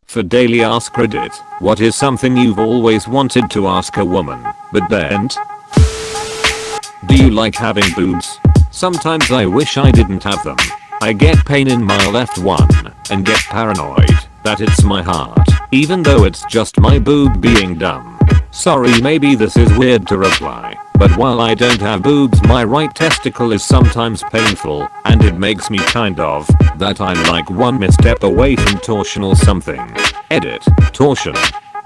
For daily ask Reddit, what is something you've always wanted to ask a woman, but daren't? Do you like having boobs? Sometimes I wish I didn't have them. I get pain in my left one and get paranoid that it's my heart, even though it's just my boob being dumb. Sorry, maybe this is weird to reply, but while I don't have boobs, my right testicle is sometimes painful, and it makes me kind of that I'm like one misstep away from torsion or something. Edit. Torsion.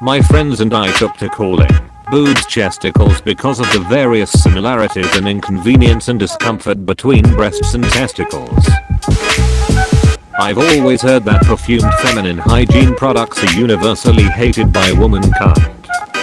My friends and I took to calling boobs chesticles because of the various similarities and inconvenience and discomfort between breasts and testicles. I've always heard that perfumed feminine hygiene products are universally hated by womankind.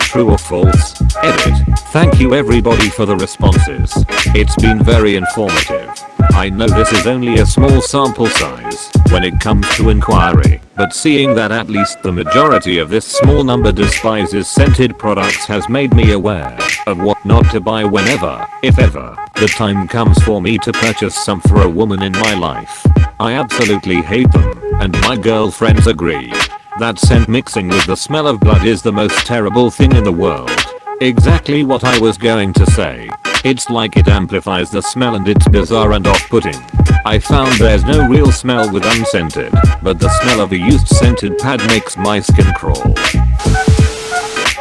True or false? Edit. Thank you everybody for the responses. It's been very informative. I know this is only a small sample size when it comes to inquiry, but seeing that at least the majority of this small number despises scented products has made me aware of what not to buy whenever, if ever, the time comes for me to purchase some for a woman in my life. I absolutely hate them, and my girlfriends agree. That scent mixing with the smell of blood is the most terrible thing in the world. Exactly what I was going to say. It's like it amplifies the smell and it's bizarre and off-putting. I found there's no real smell with unscented, but the smell of a used scented pad makes my skin crawl.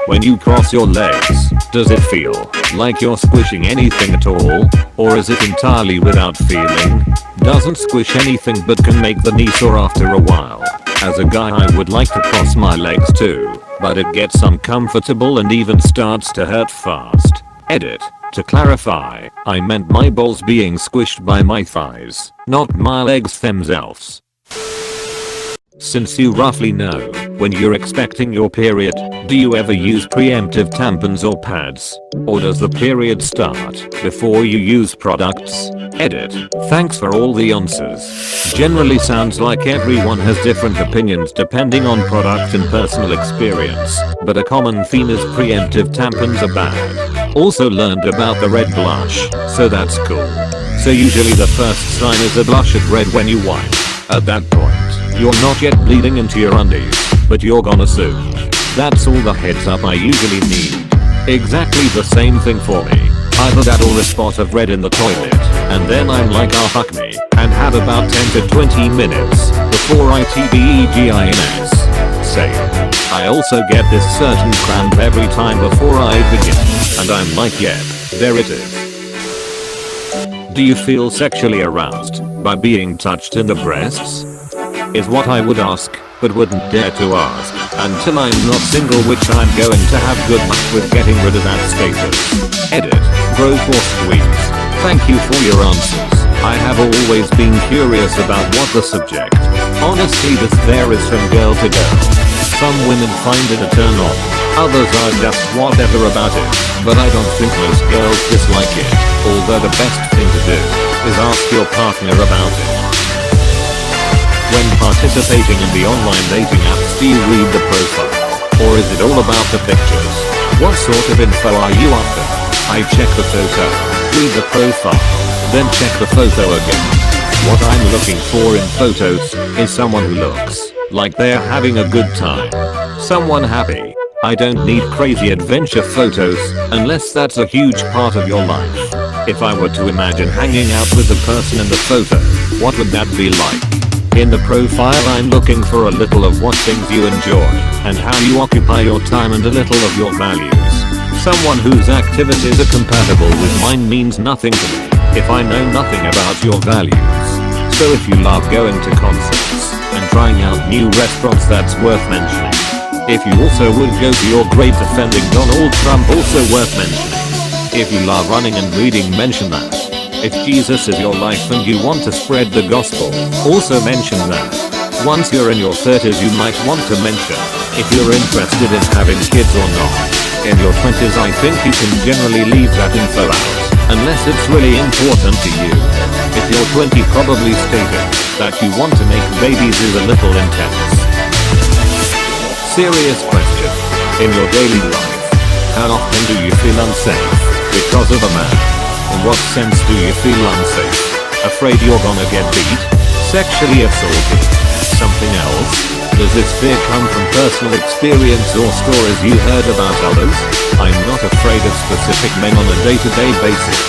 When you cross your legs, does it feel like you're squishing anything at all? Or is it entirely without feeling? Doesn't squish anything but can make the knee sore after a while. As a guy, I would like to cross my legs too, but it gets uncomfortable and even starts to hurt fast. Edit. To clarify, I meant my balls being squished by my thighs, not my legs themselves. Since you roughly know when you're expecting your period, do you ever use preemptive tampons or pads? Or does the period start before you use products? Edit. Thanks for all the answers. Generally sounds like everyone has different opinions depending on product and personal experience, but a common theme is preemptive tampons are bad. Also learned about the red blush, so that's cool. So usually the first sign is a blush of red when you wipe. At that point, you're not yet bleeding into your undies, but you're gonna soon. That's all the heads up I usually need. Exactly the same thing for me. Either that or a spot of red in the toilet, and then I'm like, ah, fuck me, and have about 10 to 20 minutes before I TBEGINS. Same. I also get this certain cramp every time before I begin, and I'm like, yep, there it is. Do you feel sexually aroused by being touched in the breasts? Is what I would ask, but wouldn't dare to ask until I'm not single, which I'm going to have good luck with getting rid of that status. Edit. Growth or squeeze. Thank you for your answers. I have always been curious about what the subject. Honestly, this varies from girl to girl. Some women find it a turn on, others are just whatever about it, but I don't think most girls dislike it, although the best thing to do is ask your partner about it. When participating in the online dating apps, do you read the profile? Or is it all about the pictures? What sort of info are you after? I check the photo, read the profile, then check the photo again. What I'm looking for in photos is someone who looks like they're having a good time. Someone happy. I don't need crazy adventure photos unless that's a huge part of your life. If I were to imagine hanging out with the person in the photo, what would that be like? In the profile, I'm looking for a little of what things you enjoy and how you occupy your time and a little of your values. Someone whose activities are compatible with mine means nothing to me if I know nothing about your values. So if you love going to concerts and trying out new restaurants, that's worth mentioning. If you also would go to your great defending Donald Trump, also worth mentioning. If you love running and reading, mention that. If Jesus is your life and you want to spread the gospel, also mention that. Once you're in your 30s, you might want to mention if you're interested in having kids or not. In your 20s, I think you can generally leave that info out, unless it's really important to you. If you're 20, probably stating that you want to make babies is a little intense. Serious question. In your daily life, how often do you feel unsafe because of a man? In what sense do you feel unsafe? Afraid you're gonna get beat? Sexually assaulted? Something else? Does this fear come from personal experience or stories you heard about others? I'm not afraid of specific men on a day-to-day basis,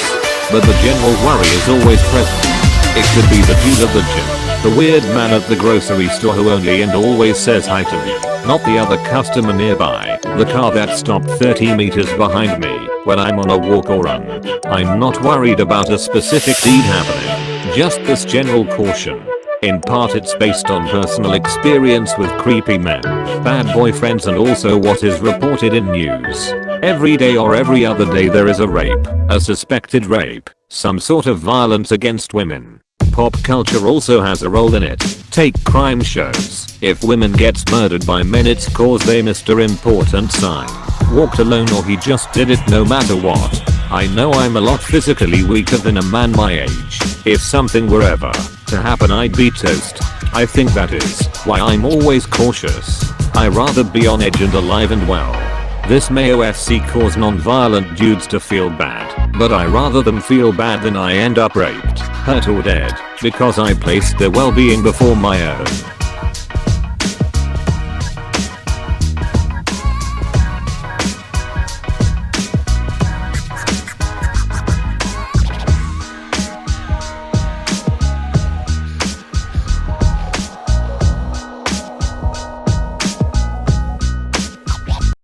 but the general worry is always present. It could be the dude at the gym, the weird man at the grocery store who only and always says hi to me, not the other customer nearby, the car that stopped 30 meters behind me when I'm on a walk or run. I'm not worried about a specific deed happening, just this general caution. In part it's based on personal experience with creepy men, bad boyfriends, and also what is reported in news. Every day or every other day there is a rape, a suspected rape, some sort of violence against women. Pop culture also has a role in it. Take crime shows. If women gets murdered by men, it's cause they missed an important sign. Walked alone or he just did it no matter what. I know I'm a lot physically weaker than a man my age. If something were ever to happen, I'd be toast. I think that is why I'm always cautious. I rather be on edge and alive and well. This may OFC cause non-violent dudes to feel bad, but I rather them feel bad than I end up raped, hurt or dead, because I placed their well-being before my own.